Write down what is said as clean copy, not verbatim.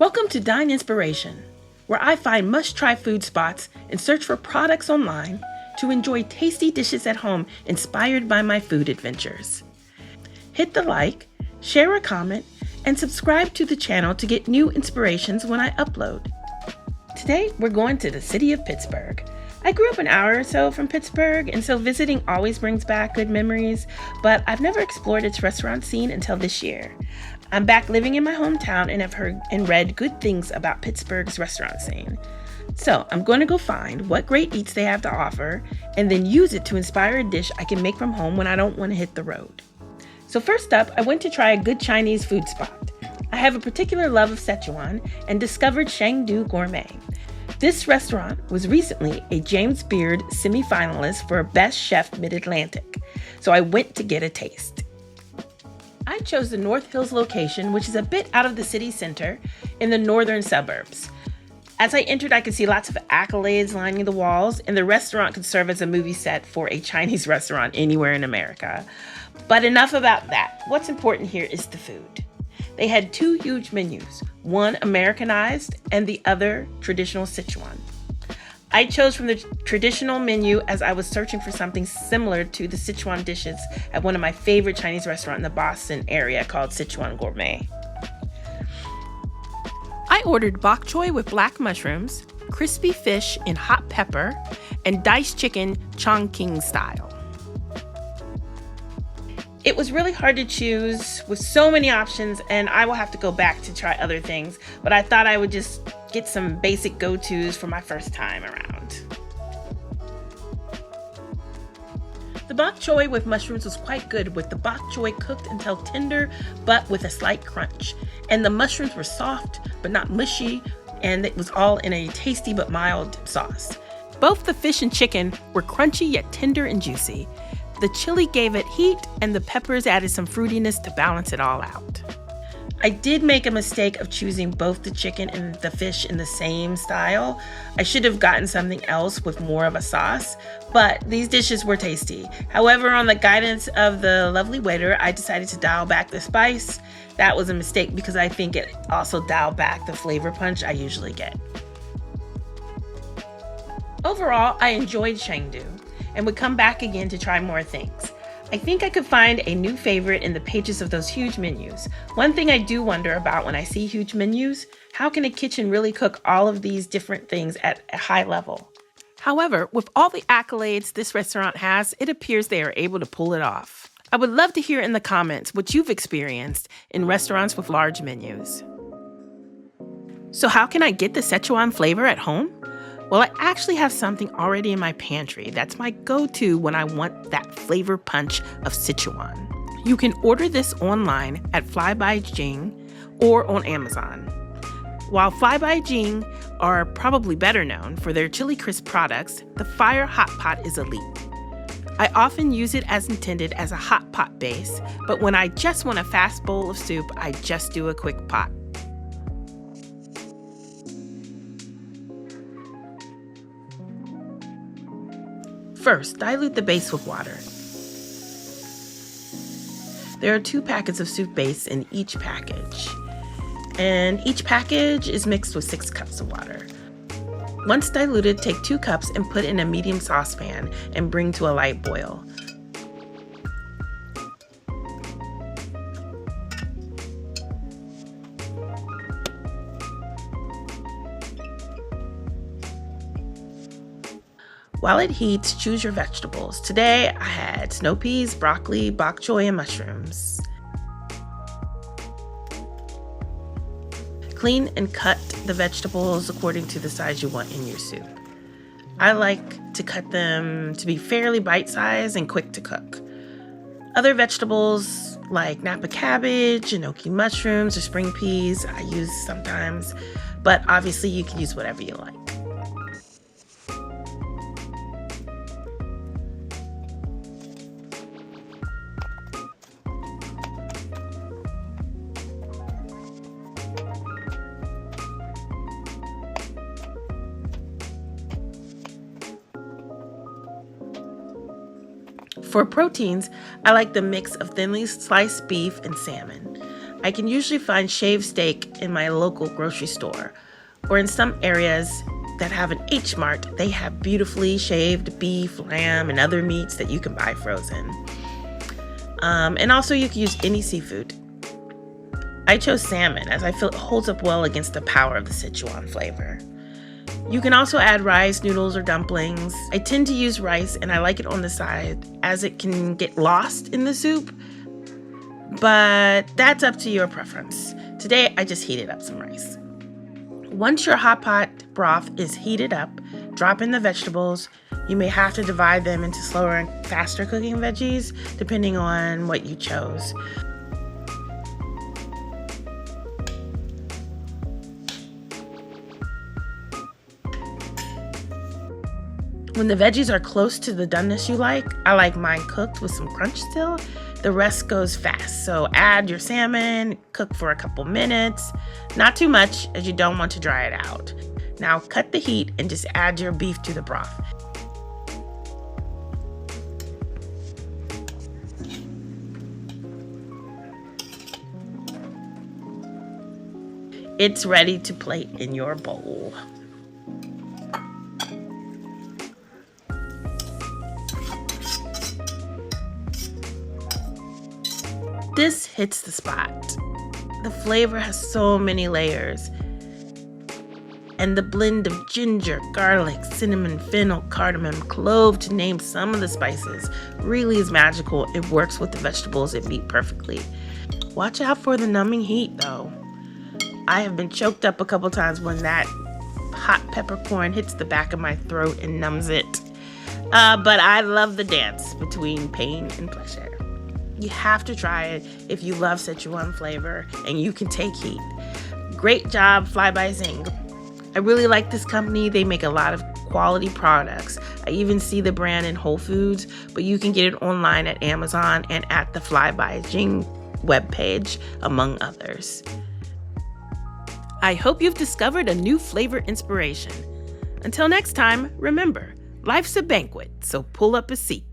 Welcome to Dine Inspiration, where I find must-try food spots and search for products online to enjoy tasty dishes at home inspired by my food adventures. Hit the like, share a comment, and subscribe to the channel to get new inspirations when I upload. Today, we're going to the city of Pittsburgh. I grew up an hour or so from Pittsburgh, and so visiting always brings back good memories, but I've never explored its restaurant scene until this year. I'm back living in my hometown and have heard and read good things about Pittsburgh's restaurant scene. So I'm going to go find what great eats they have to offer and then use it to inspire a dish I can make from home when I don't want to hit the road. So first up, I went to try a good Chinese food spot. I have a particular love of Sichuan and discovered ChengDu Gourmet. This restaurant was recently a James Beard semi-finalist for Best Chef Mid-Atlantic, so I went to get a taste. I chose the North Hills location, which is a bit out of the city center in the northern suburbs. As I entered, I could see lots of accolades lining the walls, and the restaurant could serve as a movie set for a Chinese restaurant anywhere in America. But enough about that. What's important here is the food. They had two huge menus, one Americanized and the other traditional Sichuan. I chose from the traditional menu as I was searching for something similar to the Sichuan dishes at one of my favorite Chinese restaurants in the Boston area called Sichuan Gourmet. I ordered bok choy with black mushrooms, crispy fish in hot pepper, and diced chicken Chongqing style. It was really hard to choose with so many options, and I will have to go back to try other things, but I thought I would just get some basic go-tos for my first time around. The bok choy with mushrooms was quite good, with the bok choy cooked until tender but with a slight crunch. And the mushrooms were soft but not mushy, and it was all in a tasty but mild sauce. Both the fish and chicken were crunchy yet tender and juicy. The chili gave it heat, and the peppers added some fruitiness to balance it all out. I did make a mistake of choosing both the chicken and the fish in the same style. I should have gotten something else with more of a sauce, but these dishes were tasty. However, on the guidance of the lovely waiter, I decided to dial back the spice. That was a mistake because I think it also dialed back the flavor punch I usually get. Overall, I enjoyed ChengDu and would come back again to try more things. I think I could find a new favorite in the pages of those huge menus. One thing I do wonder about when I see huge menus, how can a kitchen really cook all of these different things at a high level? However, with all the accolades this restaurant has, it appears they are able to pull it off. I would love to hear in the comments what you've experienced in restaurants with large menus. So how can I get the Sichuan flavor at home? Well, I actually have something already in my pantry that's my go-to when I want that flavor punch of Sichuan. You can order this online at Fly by Jing or on Amazon. While Fly by Jing are probably better known for their chili crisp products, the Fire Hot Pot is elite. I often use it as intended as a hot pot base, but when I just want a fast bowl of soup, I just do a quick pot. First, dilute the base with water. There are 2 packets of soup base in each package, and each package is mixed with 6 cups of water. Once diluted, take 2 cups and put in a medium saucepan and bring to a light boil. While it heats, choose your vegetables. Today, I had snow peas, broccoli, bok choy, and mushrooms. Clean and cut the vegetables according to the size you want in your soup. I like to cut them to be fairly bite-sized and quick to cook. Other vegetables like Napa cabbage, enoki mushrooms, or spring peas I use sometimes, but obviously you can use whatever you like. For proteins, I like the mix of thinly sliced beef and salmon. I can usually find shaved steak in my local grocery store, or in some areas that have an H Mart, they have beautifully shaved beef, lamb, and other meats that you can buy frozen. And also you can use any seafood. I chose salmon as I feel it holds up well against the power of the Sichuan flavor. You can also add rice, noodles, or dumplings. I tend to use rice and I like it on the side as it can get lost in the soup, but that's up to your preference. Today, I just heated up some rice. Once your hot pot broth is heated up, drop in the vegetables. You may have to divide them into slower and faster cooking veggies, depending on what you chose. When the veggies are close to the doneness you like, I like mine cooked with some crunch still. The rest goes fast, so add your salmon, cook for a couple minutes. Not too much, as you don't want to dry it out. Now cut the heat and just add your beef to the broth. It's ready to plate in your bowl. This hits the spot. The flavor has so many layers. And the blend of ginger, garlic, cinnamon, fennel, cardamom, clove, to name some of the spices, really is magical. It works with the vegetables and meat perfectly. Watch out for the numbing heat though. I have been choked up a couple times when that hot peppercorn hits the back of my throat and numbs it. But I love the dance between pain and pleasure. You have to try it if you love Sichuan flavor and you can take heat. Great job, Fly by Zing. I really like this company. They make a lot of quality products. I even see the brand in Whole Foods, but you can get it online at Amazon and at the Fly by Jing webpage, among others. I hope you've discovered a new flavor inspiration. Until next time, remember, life's a banquet, so pull up a seat.